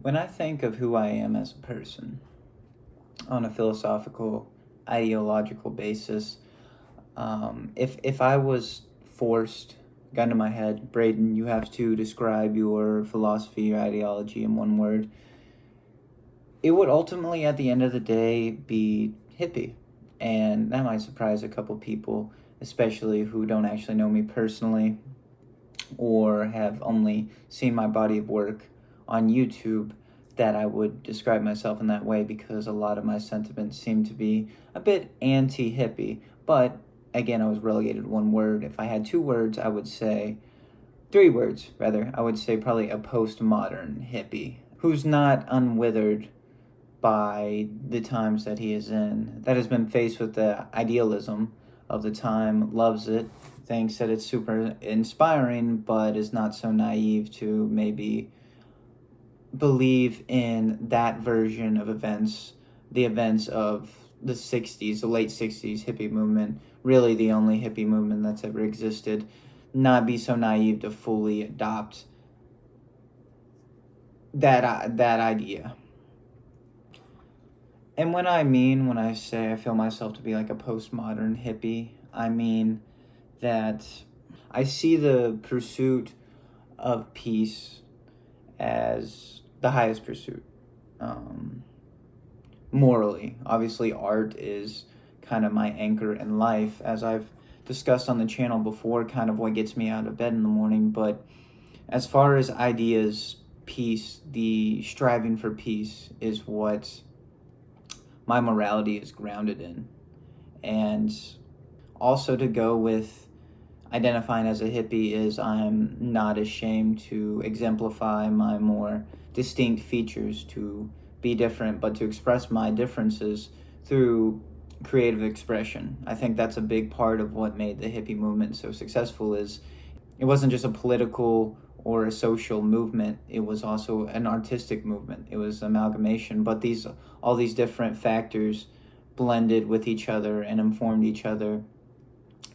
When I think of who I am as a person on a philosophical, ideological basis, if I was forced, gun to my head, Braden, you have to describe your philosophy, your ideology in one word, it would ultimately, at the end of the day, be hippie. And that might surprise a couple people, especially who don't actually know me personally or have only seen my body of work on YouTube, that I would describe myself in that way, because a lot of my sentiments seem to be a bit anti-hippie. But again, I was relegated to one word. If I had two words, I would say, three words rather, I would say probably a postmodern hippie who's not unwithered by the times that he is in, that has been faced with the idealism of the time, loves it, thinks that it's super inspiring, but is not so naive to maybe believe in that version of events, the events of the 60s, the late 60s hippie movement, really the only hippie movement that's ever existed, not be so naive to fully adopt that idea. And when I say I feel myself to be like a postmodern hippie, I mean that I see the pursuit of peace as the highest pursuit. Morally, obviously, art is kind of my anchor in life, as I've discussed on the channel before, kind of what gets me out of bed in the morning. But as far as ideas, peace, the striving for peace is what my morality is grounded in. And also, to go with identifying as a hippie, is I'm not ashamed to exemplify my more distinct features, to be different, but to express my differences through creative expression. I think that's a big part of what made the hippie movement so successful. Is it wasn't just a political or a social movement, it was also an artistic movement. It was amalgamation, but all these different factors blended with each other and informed each other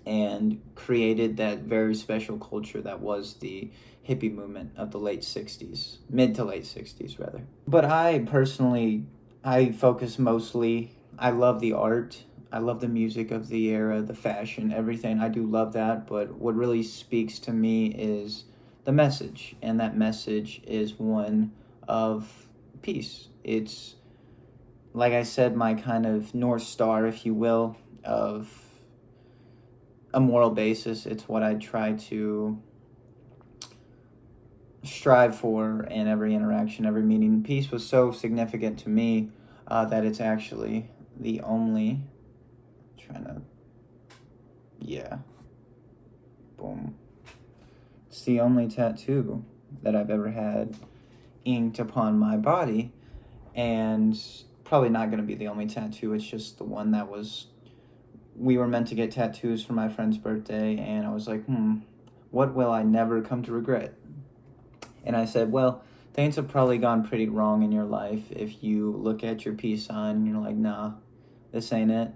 and created that very special culture that was the hippie movement of the late 60s, mid to late 60s rather. But I personally, I focus mostly, I love the art, I love the music of the era, the fashion, everything. I do love that, but what really speaks to me is the message, and that message is one of peace. It's, like I said, my kind of North Star, if you will, of a moral basis. It's what I try to strive for in every interaction, every meeting. Peace was so significant to me that it's actually the only, yeah, boom. It's the only tattoo that I've ever had inked upon my body, and probably not going to be the only tattoo. It's just the one that was, we were meant to get tattoos for my friend's birthday, and I was like, what will I never come to regret? And I said, well, things have probably gone pretty wrong in your life if you look at your peace sign and you're like, nah, this ain't it.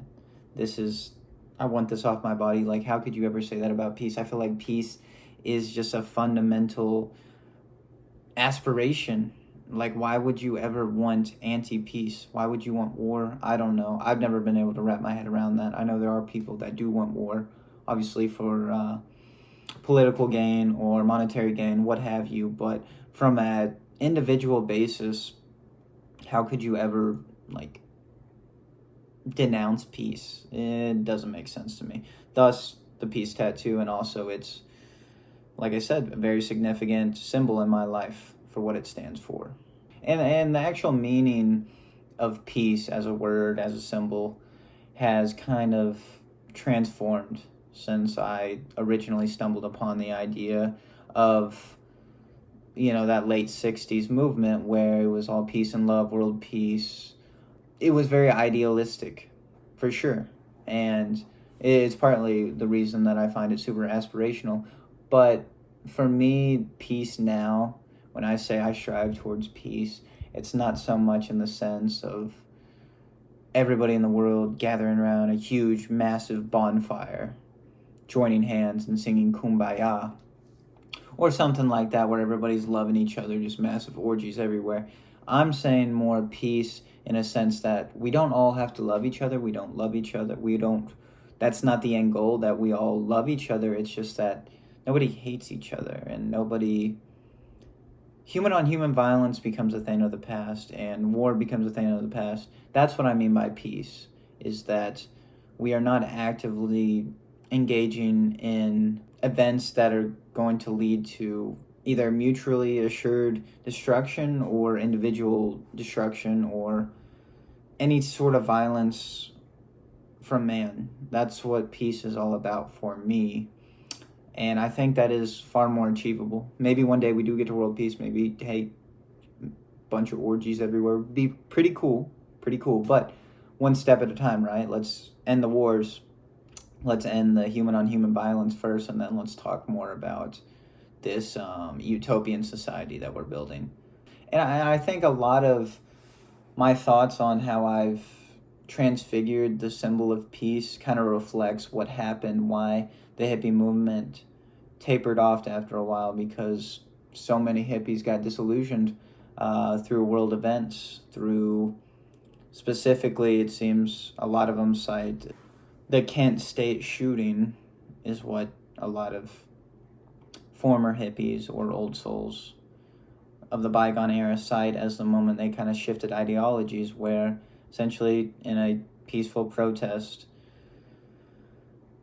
I want this off my body. Like, how could you ever say that about peace? I feel like peace is just a fundamental aspiration. Like, why would you ever want anti-peace? Why would you want war? I don't know. I've never been able to wrap my head around that. I know there are people that do want war, obviously for political gain or monetary gain, what have you. But from an individual basis, how could you ever, like, denounce peace? It doesn't make sense to me. Thus, the peace tattoo, and also it's, like I said, a very significant symbol in my life for what it stands for. And the actual meaning of peace as a word, as a symbol, has kind of transformed since I originally stumbled upon the idea of, that late 60s movement where it was all peace and love, world peace. It was very idealistic, for sure. And it's partly the reason that I find it super aspirational. But for me, peace now, when I say I strive towards peace, it's not so much in the sense of everybody in the world gathering around a huge, massive bonfire, joining hands and singing Kumbaya, or something like that where everybody's loving each other, just massive orgies everywhere. I'm saying more peace in a sense that we don't all have to love each other. We don't love each other. That's not the end goal, that we all love each other. It's just that nobody hates each other, and human on human violence becomes a thing of the past, and war becomes a thing of the past. That's what I mean by peace, is that we are not actively engaging in events that are going to lead to either mutually assured destruction or individual destruction or any sort of violence from man. That's what peace is all about for me. And I think that is far more achievable. Maybe one day we do get to world peace. Maybe, hey, bunch of orgies everywhere. Be pretty cool. Pretty cool. But one step at a time, right? Let's end the wars. Let's end the human on human violence first, and then let's talk more about this utopian society that we're building. And I think a lot of my thoughts on how I've transfigured the symbol of peace kind of reflects what happened, why the hippie movement tapered off after a while, because so many hippies got disillusioned through world events, through specifically, it seems a lot of them cite the Kent State shooting is what a lot of former hippies or old souls of the bygone era cite as the moment they kind of shifted ideologies, where essentially in a peaceful protest,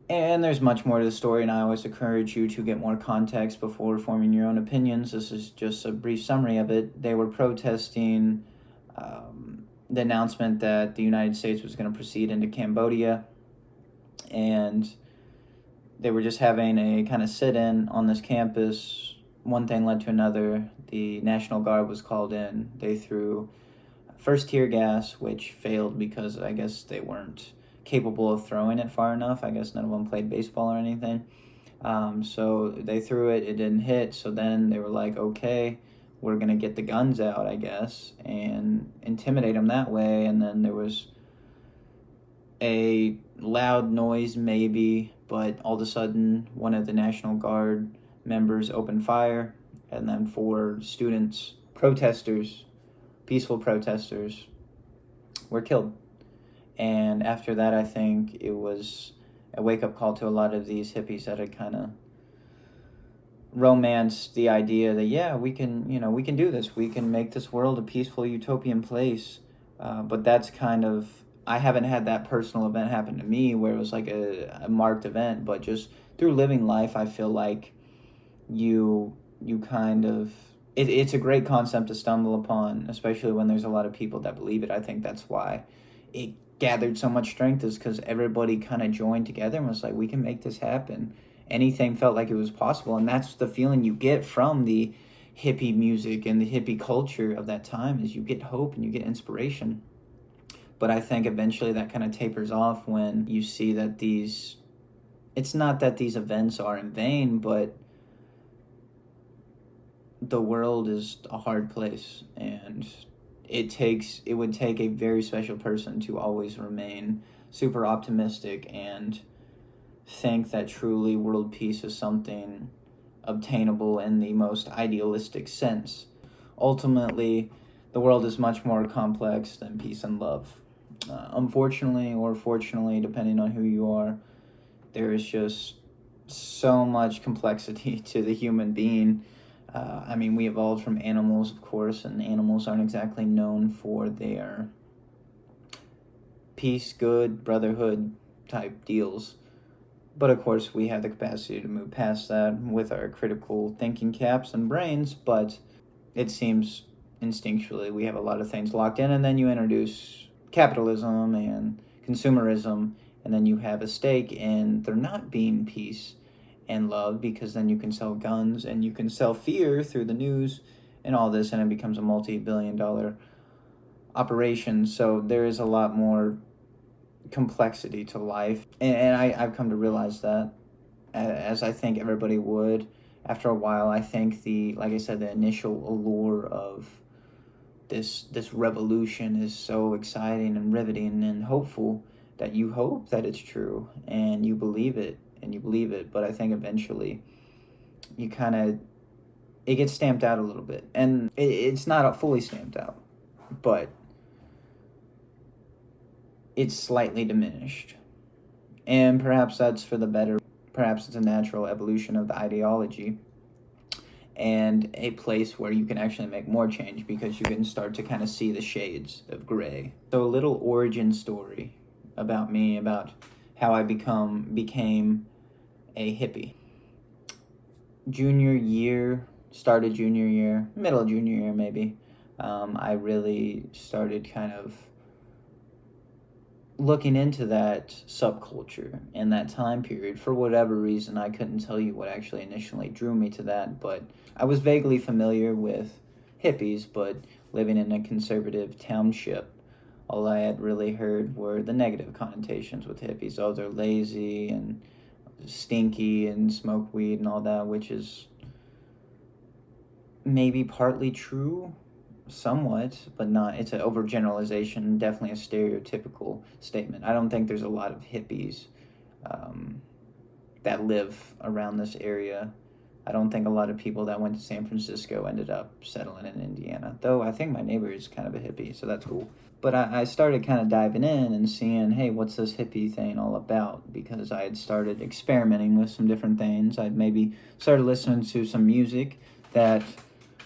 and there's much more to the story, and I always encourage you to get more context before forming your own opinions. This is just a brief summary of it. They were protesting the announcement that the United States was going to proceed into Cambodia, and they were just having a kind of sit-in on this campus. One thing led to another. The National Guard was called in. They threw first tear gas, which failed because I guess they weren't capable of throwing it far enough. I guess none of them played baseball or anything. So they threw it. It didn't hit. So then they were like, okay, we're going to get the guns out, I guess, and intimidate them that way. And then there was a loud noise maybe, but all of a sudden one of the National Guard members opened fire, and then 4 students, protesters, peaceful protesters, were killed. And after that, I think it was a wake-up call to a lot of these hippies that had kind of romanced the idea that, yeah, we can do this. We can make this world a peaceful utopian place. But that's kind of, I haven't had that personal event happen to me where it was like a marked event, but just through living life, I feel like you kind of, it's a great concept to stumble upon, especially when there's a lot of people that believe it. I think that's why it gathered so much strength, is because everybody kind of joined together and was like, we can make this happen. Anything felt like it was possible, and that's the feeling you get from the hippie music and the hippie culture of that time, is you get hope and you get inspiration. But I think eventually that kind of tapers off when you see that it's not that these events are in vain, but the world is a hard place, and it would take a very special person to always remain super optimistic and think that truly world peace is something obtainable in the most idealistic sense. Ultimately, the world is much more complex than peace and love. Unfortunately, or fortunately, depending on who you are, there is just so much complexity to the human being. We evolved from animals, of course, and animals aren't exactly known for their peace, good, brotherhood type deals. But of course, we have the capacity to move past that with our critical thinking caps and brains, but it seems instinctually we have a lot of things locked in, and then you introduce capitalism and consumerism, and then you have a stake in there not being peace and love, because then you can sell guns and you can sell fear through the news and all this, and it becomes a multi-billion-dollar operation. So there is a lot more complexity to life, and I've come to realize that, as I think everybody would after a while. I think like I said, the initial allure of this revolution is so exciting and riveting and hopeful that you hope that it's true and you believe it, but I think eventually it gets stamped out a little bit, and it's not fully stamped out. but it's slightly diminished. And perhaps that's for the better. Perhaps it's a natural evolution of the ideology and a place where you can actually make more change because you can start to kind of see the shades of gray. So a little origin story about me, about how I became a hippie. Started junior year, middle of junior year maybe, I really started kind of looking into that subculture and that time period. For whatever reason, I couldn't tell you what actually initially drew me to that, but I was vaguely familiar with hippies, but living in a conservative township, all I had really heard were the negative connotations with hippies. Oh, they're lazy and stinky and smoke weed and all that, which is maybe partly true, somewhat, but not. It's an overgeneralization, definitely a stereotypical statement. I don't think there's a lot of hippies that live around this area. I don't think a lot of people that went to San Francisco ended up settling in Indiana, though I think my neighbor is kind of a hippie, so that's cool. But I started kind of diving in and seeing, hey, what's this hippie thing all about? Because I had started experimenting with some different things. I'd maybe started listening to some music that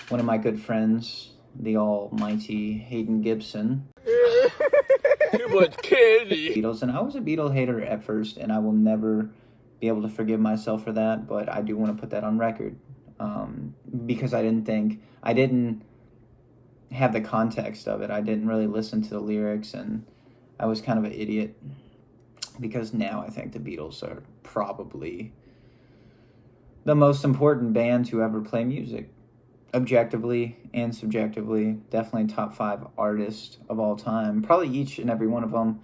one of my good friends, the almighty Hayden Gibson, Too much candy. Beatles, and I was a Beatle hater at first, and I will never be able to forgive myself for that, but I do want to put that on record, because I didn't have the context of it. I didn't really listen to the lyrics, and I was kind of an idiot, because now I think the Beatles are probably the most important band to ever play music. Objectively and subjectively, definitely top 5 artists of all time. Probably each and every one of them,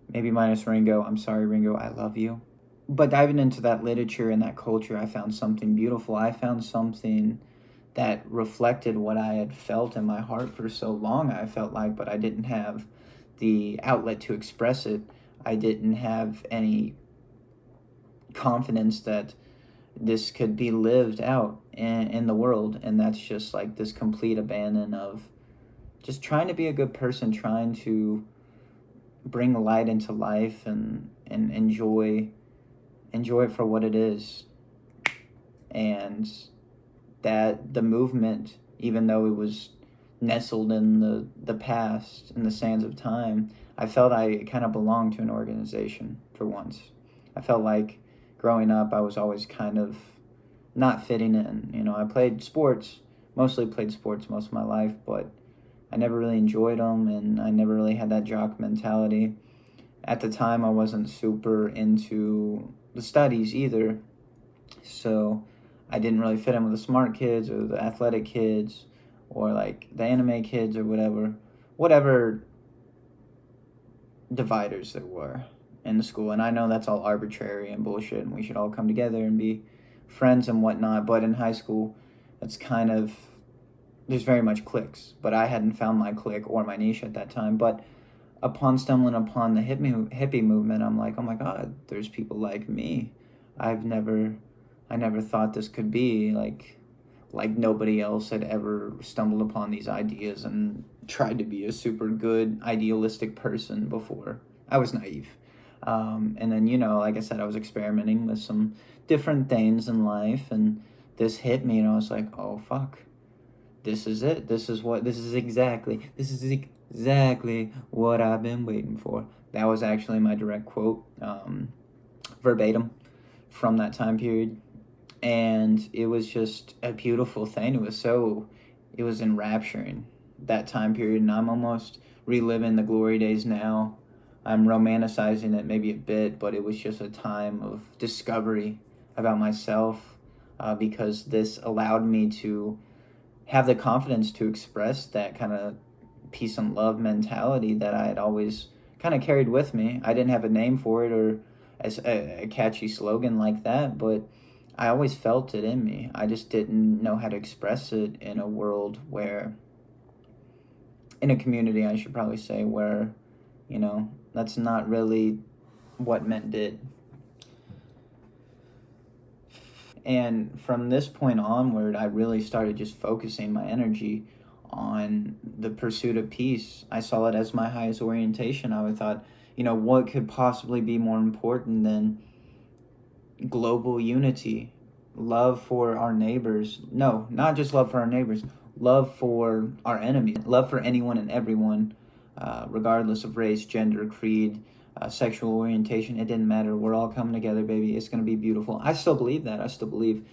maybe minus Ringo. I'm sorry, Ringo, I love you. But diving into that literature and that culture, I found something beautiful. I found something that reflected what I had felt in my heart for so long, I felt like, but I didn't have the outlet to express it. I didn't have any confidence that this could be lived out in the world, and that's just like this complete abandon of just trying to be a good person, trying to bring light into life and enjoy it for what it is. And that the movement, even though it was nestled in the past, in the sands of time, I felt I kind of belonged to an organization for once. I felt like growing up, I was always kind of not fitting in. You know, I mostly played sports most of my life, but I never really enjoyed them, and I never really had that jock mentality. At the time, I wasn't super into the studies either, so I didn't really fit in with the smart kids or the athletic kids or like the anime kids or whatever dividers there were in the school. And I know that's all arbitrary and bullshit, and we should all come together and be friends and whatnot, but in high school, there's very much cliques, but I hadn't found my clique or my niche at that time. But upon stumbling upon the hippie movement, I'm like, oh my God, there's people like me. I never thought this could be like nobody else had ever stumbled upon these ideas and tried to be a super good idealistic person before. I was naive. And then, like I said, I was experimenting with some different things in life, and this hit me, and I was like, oh fuck, this is it. This is exactly what I've been waiting for. That was actually my direct quote, verbatim from that time period. And it was just a beautiful thing. It was enrapturing, that time period, and I'm almost reliving the glory days now. I'm romanticizing it maybe a bit, but it was just a time of discovery about myself, because this allowed me to have the confidence to express that kind of peace and love mentality that I had always kind of carried with me. I didn't have a name for it or as a catchy slogan like that, but I always felt it in me. I just didn't know how to express it in a world in a community, I should probably say, where, that's not really what men did. And from this point onward, I really started just focusing my energy on the pursuit of peace. I saw it as my highest orientation. I would thought, what could possibly be more important than global unity, love for our neighbors? No, not just love for our neighbors, love for our enemies, love for anyone and everyone, regardless of race, gender, creed, sexual orientation. It didn't matter. We're all coming together, baby. It's going to be beautiful. I still believe that. I still believe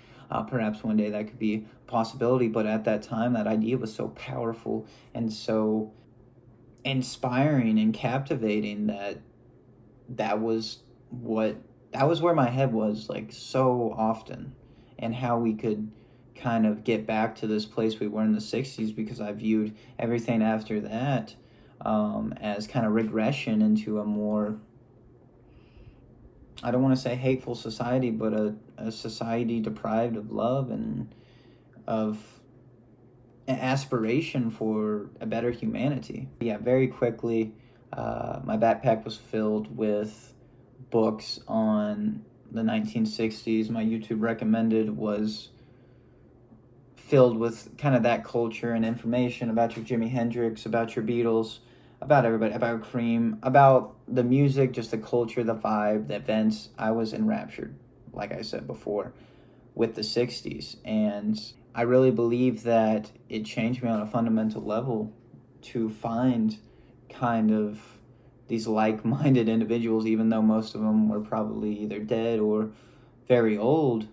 perhaps one day that could be a possibility. But at that time, that idea was so powerful and so inspiring and captivating that was what that was where my head was, like, so often, and how we could kind of get back to this place we were in the 60s, because I viewed everything after that as kind of regression into a more, I don't want to say hateful society, but a society deprived of love and of an aspiration for a better humanity. Yeah, very quickly, my backpack was filled with books on the 1960s. My YouTube recommended was filled with kind of that culture and information about your Jimi Hendrix, about your Beatles, about everybody, about Cream, about the music, just the culture, the vibe, the events. I was enraptured, like I said before, with the 60s. And I really believe that it changed me on a fundamental level to find kind of these like-minded individuals, even though most of them were probably either dead or very old.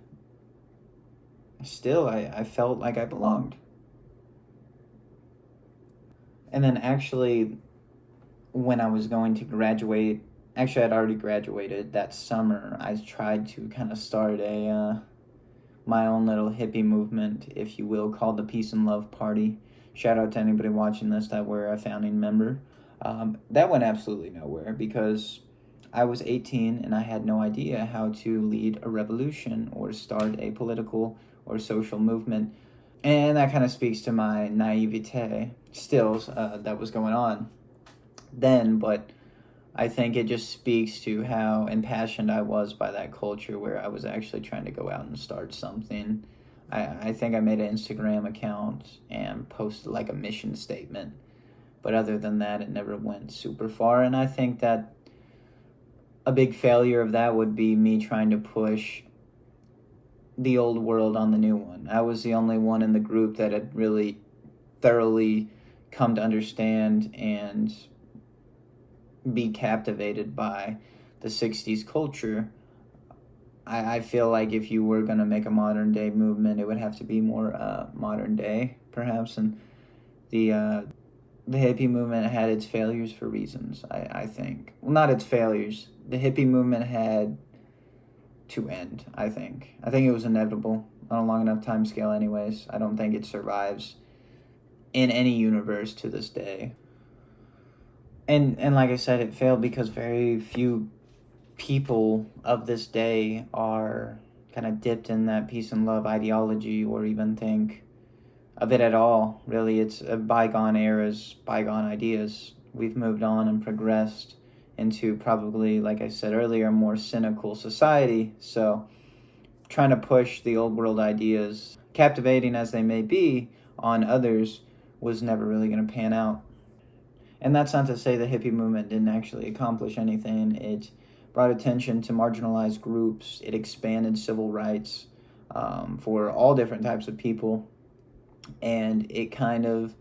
Still, I felt like I belonged. And then actually, when I was going to graduate, actually I'd already graduated that summer, I tried to kind of start my own little hippie movement, if you will, called the Peace and Love Party. Shout out to anybody watching this that were a founding member. That went absolutely nowhere, because I was 18 and I had no idea how to lead a revolution or start a political or social movement. And that kind of speaks to my naivete still that was going on then, but I think it just speaks to how impassioned I was by that culture, where I was actually trying to go out and start something. I think I made an Instagram account and posted like a mission statement, but other than that, it never went super far. And I think that a big failure of that would be me trying to push the old world on the new one. I was the only one in the group that had really thoroughly come to understand and be captivated by the 60s culture. I feel like if you were going to make a modern day movement, it would have to be more modern day, perhaps. And the hippie movement had its failures for reasons, I think. Well, not its failures. The hippie movement had to end, I think. I think it was inevitable on a long enough time scale anyways. I don't think it survives in any universe to this day. And like I said, it failed because very few people of this day are kind of dipped in that peace and love ideology, or even think of it at all. Really, it's a bygone eras, bygone ideas. We've moved on and progressed into, probably, like I said earlier, a more cynical society. So trying to push the old world ideas, captivating as they may be on others, was never really going to pan out. And that's not to say the hippie movement didn't actually accomplish anything. It brought attention to marginalized groups. It expanded civil rights for all different types of people. And it kind of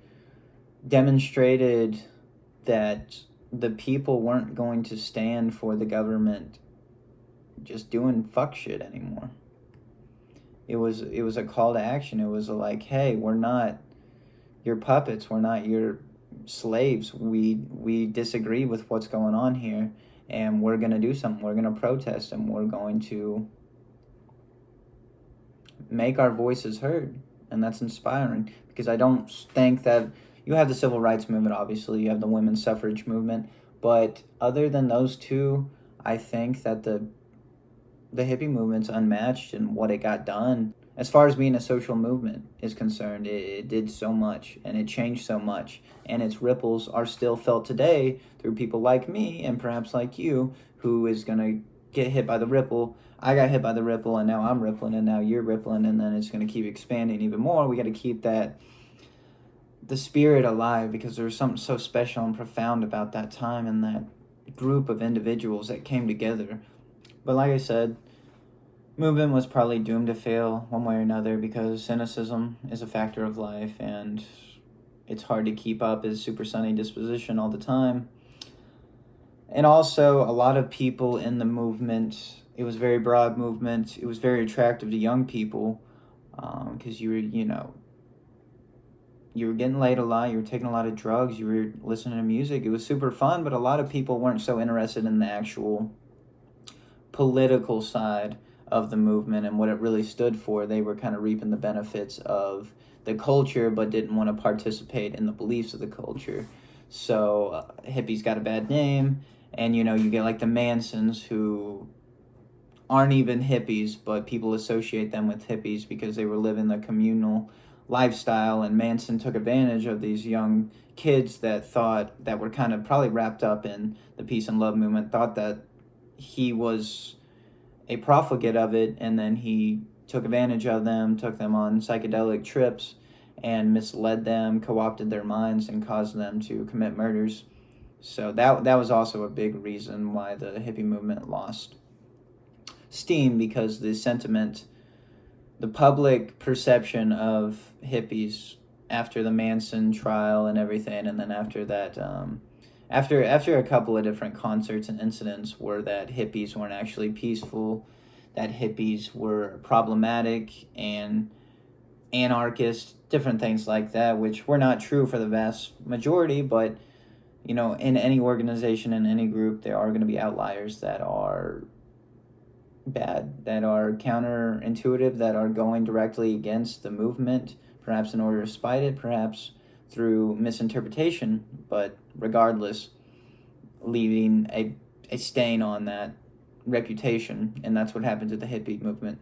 demonstrated that the people weren't going to stand for the government just doing fuck shit anymore. It was a call to action. It was like, hey, we're not your puppets. We're not your slaves. We disagree with what's going on here, and we're going to do something. We're going to protest, and we're going to make our voices heard. And that's inspiring, because I don't think that you have the civil rights movement, obviously, you have the women's suffrage movement, but other than those two, I think that the hippie movement's unmatched in what it got done. As far as being a social movement is concerned, it did so much, and it changed so much, and its ripples are still felt today through people like me, and perhaps like you, who is going to get hit by the ripple. I got hit by the ripple, and now I'm rippling, and now you're rippling, and then it's going to keep expanding even more. We got to keep that the spirit alive, because there was something so special and profound about that time and that group of individuals that came together. But like I said, movement was probably doomed to fail one way or another, because cynicism is a factor of life, and it's hard to keep up his super sunny disposition all the time. And also, a lot of people in the movement, it was a very broad movement. It was very attractive to young people, because you were getting laid a lot, you were taking a lot of drugs, you were listening to music. It was super fun, but a lot of people weren't so interested in the actual political side of the movement and what it really stood for. They were kind of reaping the benefits of the culture, but didn't want to participate in the beliefs of the culture. So hippies got a bad name, and you get like the Mansons, who aren't even hippies, but people associate them with hippies because they were living the communal lifestyle. And Manson took advantage of these young kids that were kind of probably wrapped up in the peace and love movement, thought that he was a profligate of it, and then he took advantage of them, took them on psychedelic trips, and misled them, co-opted their minds, and caused them to commit murders. So that was also a big reason why the hippie movement lost steam, because the public perception of hippies after the Manson trial and everything, and then after that, after a couple of different concerts and incidents, were that hippies weren't actually peaceful, that hippies were problematic and anarchist, different things like that, which were not true for the vast majority. But in any organization, in any group, there are going to be outliers that are bad, that are counterintuitive, that are going directly against the movement, perhaps in order to spite it, perhaps through misinterpretation, but regardless, leaving a stain on that reputation. And that's what happened to the hippie movement.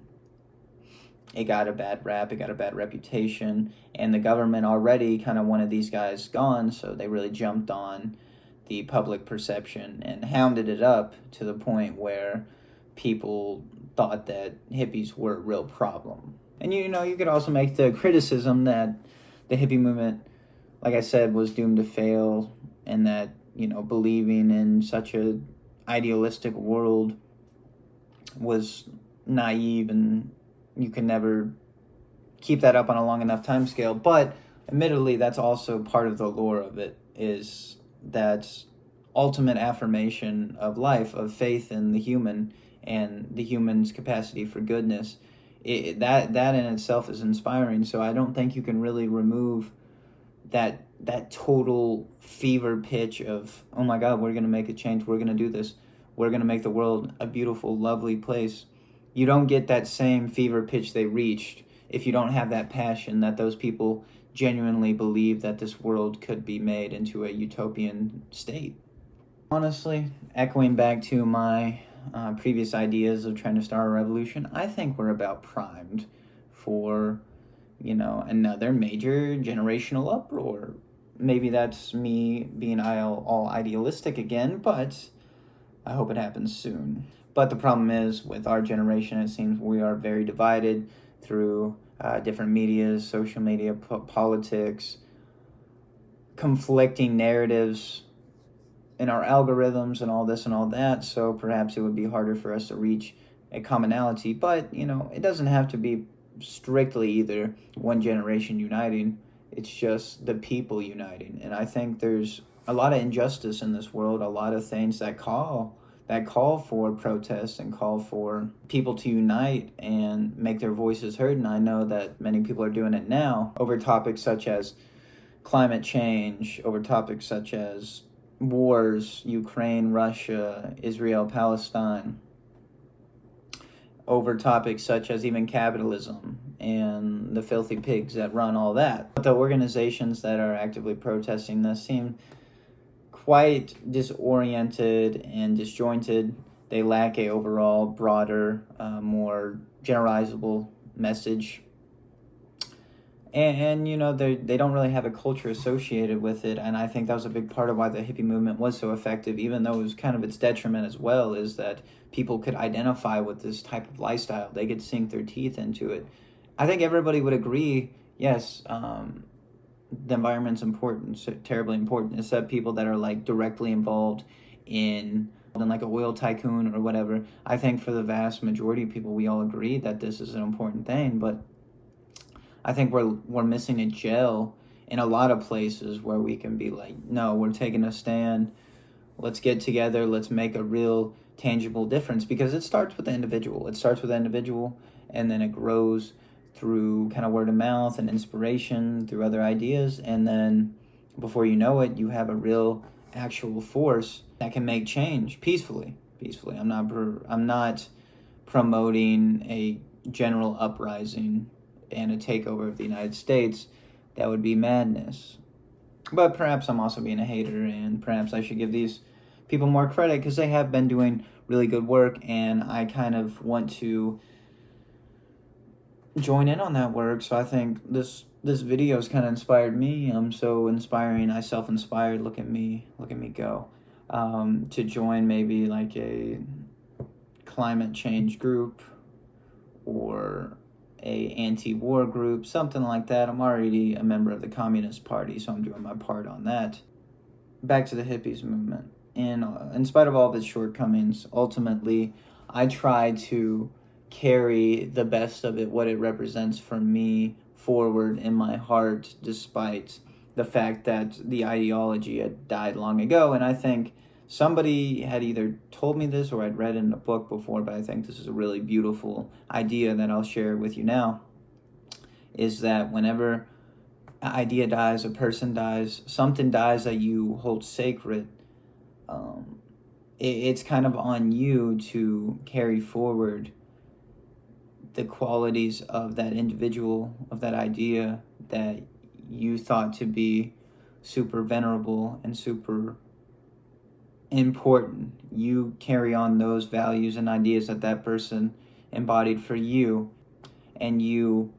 It got a bad rap, it got a bad reputation, and the government already kind of wanted these guys gone, so they really jumped on the public perception and hounded it up to the point where people thought that hippies were a real problem. And you could also make the criticism that the hippie movement, like I said, was doomed to fail, and that believing in such a idealistic world was naive, and you can never keep that up on a long enough time scale. But admittedly, that's also part of the lore of it, is that ultimate affirmation of life, of faith in the human and the human's capacity for goodness. That in itself is inspiring. So I don't think you can really remove that total fever pitch of, oh my God, we're going to make a change, we're going to do this, we're going to make the world a beautiful, lovely place. You don't get that same fever pitch they reached if you don't have that passion that those people genuinely believe that this world could be made into a utopian state. Honestly, echoing back to my previous ideas of trying to start a revolution, I think we're about primed for, another major generational uproar. Maybe that's me being all idealistic again, but I hope it happens soon. But the problem is, with our generation, it seems we are very divided through different medias, social media, politics, conflicting narratives in our algorithms and all this and all that. So perhaps it would be harder for us to reach a commonality. But, it doesn't have to be strictly either one generation uniting. It's just the people uniting. And I think there's a lot of injustice in this world, a lot of things that call for protest and call for people to unite and make their voices heard. And I know that many people are doing it now over topics such as climate change, over topics such as wars, Ukraine, Russia, Israel, Palestine, over topics such as even capitalism and the filthy pigs that run all that. But the organizations that are actively protesting this seem quite disoriented and disjointed. They lack a overall broader, more generalizable message. And they don't really have a culture associated with it. And I think that was a big part of why the hippie movement was so effective, even though it was kind of its detriment as well, is that people could identify with this type of lifestyle. They could sink their teeth into it. I think everybody would agree, yes, the environment's important, so terribly important. It's that people that are like directly involved in like a oil tycoon or whatever. I think for the vast majority of people, we all agree that this is an important thing, but I think we're missing a gel in a lot of places where we can be like, no, we're taking a stand. Let's get together. Let's make a real tangible difference, because it starts with the individual. It starts with the individual, and then it grows through kind of word of mouth and inspiration through other ideas, and then before you know it, you have a real actual force that can make change peacefully. I'm not promoting a general uprising and a takeover of the United States. That would be madness. But perhaps I'm also being a hater, and perhaps I should give these people more credit because they have been doing really good work, and I kind of want to join in on that work. So I think this video has kind of inspired me. I'm so inspiring. I self-inspired. Look at me go. To join maybe like a climate change group or a anti-war group, something like that. I'm already a member of the Communist Party, so I'm doing my part on that. Back to the hippies movement. In spite of all of its shortcomings, ultimately, I try to carry the best of it, what it represents for me, forward in my heart, despite the fact that the ideology had died long ago. And I think somebody had either told me this or I'd read it in a book before, but I think this is a really beautiful idea that I'll share with you now, is that whenever an idea dies, a person dies, something dies that you hold sacred, it's kind of on you to carry forward the qualities of that individual, of that idea that you thought to be super venerable and super important. You carry on those values and ideas that that person embodied for you, and you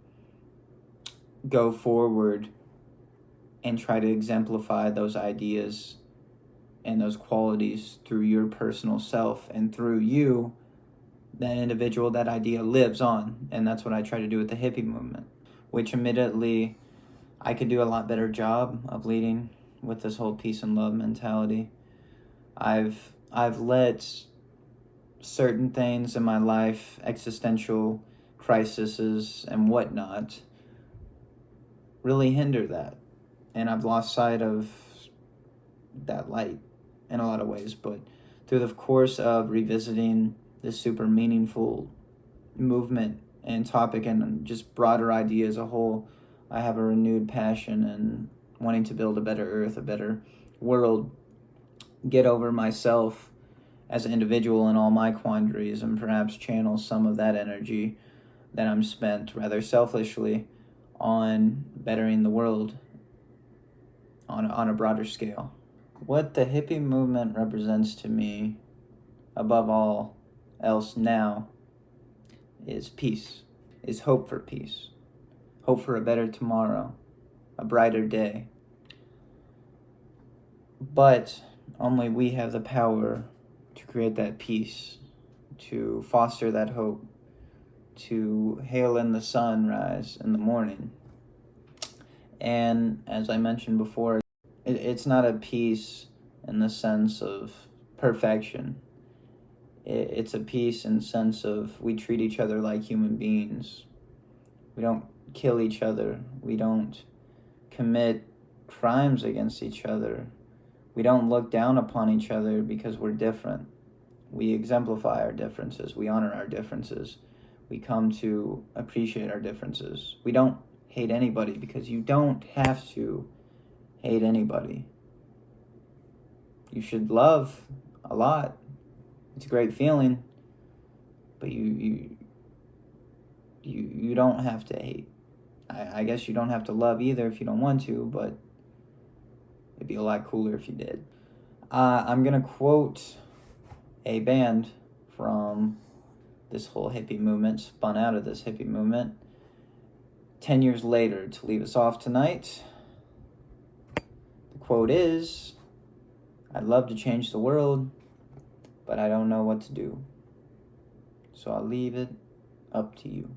go forward and try to exemplify those ideas and those qualities through your personal self, and through you, that individual, that idea lives on. And that's what I try to do with the hippie movement, which admittedly I could do a lot better job of leading with this whole peace and love mentality. I've let certain things in my life, existential crises and whatnot, really hinder that. And I've lost sight of that light in a lot of ways. But through the course of revisiting this super meaningful movement and topic and just broader idea as a whole, I have a renewed passion and wanting to build a better earth, a better world, get over myself as an individual and all my quandaries, and perhaps channel some of that energy that I'm spent rather selfishly on bettering the world on a broader scale. What the hippie movement represents to me, above all else now, is peace, is hope for peace, hope for a better tomorrow, a brighter day. But only we have the power to create that peace, to foster that hope, to hail in the sunrise in the morning. And as I mentioned before, it's not a peace in the sense of perfection. It's a peace in the sense of we treat each other like human beings. We don't kill each other. We don't commit crimes against each other. We don't look down upon each other because we're different. We exemplify our differences. We honor our differences. We come to appreciate our differences. We don't hate anybody, because you don't have to hate anybody. You should love a lot. It's a great feeling, but you don't have to hate. I guess you don't have to love either if you don't want to, but it'd be a lot cooler if you did. I'm gonna quote a band from this whole hippie movement, spun out of this hippie movement 10 years later to leave us off tonight. The quote is, "I'd love to change the world, but I don't know what to do. So I'll leave it up to you."